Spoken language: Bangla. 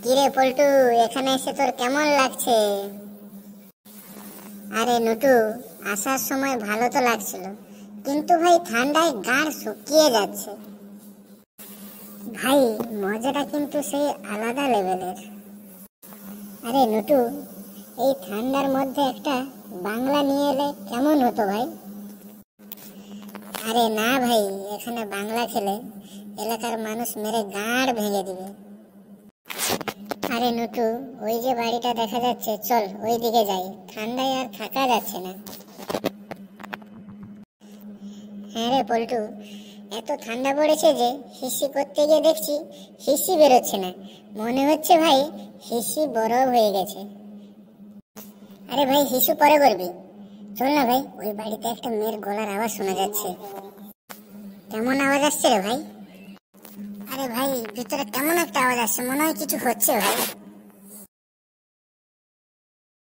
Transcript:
কিরে পল্টু, এখানে এসে তোর কেমন লাগছে? আরে নটু, আসার সময় ভালো তো লাগছিল, কিন্তু ভাই ঠান্ডায় গাড় শুকিয়ে যাচ্ছে। ভাই মজাটা কিন্তু সেই আলাদা লেভেলের। আরে নটু, এই ঠান্ডার মধ্যে একটা বাংলা নিয়ে এলে কেমন হতো ভাই? আরে না ভাই, এখানে বাংলা খেলে এলাকার মানুষ মেরে গাড় ভেঙে দিবে। আরে নটু, ওই যে বাড়িটা দেখা যাচ্ছে, চল ওই দিকে যাই, ঠান্ডায় আর থাকা যাচ্ছে না। হ্যাঁ রে পল্টু, এত ঠান্ডা পড়েছে যে হিসি করতে গিয়ে দেখছি হিসি বেরোচ্ছে না। মনে হচ্ছে ভাই হিসি বরফ হয়ে গেছে। আরে ভাই হিসু পরে করবি, চল না ভাই, ওই বাড়িতে একটা মেয়ের গলার আওয়াজ শোনা যাচ্ছে। কেমন আওয়াজ আসছে রে ভাই? আরে ভাই ভিতরে কেমন একটা আওয়াজ আসছে, মনে হয় কিছু হচ্ছে ভাই।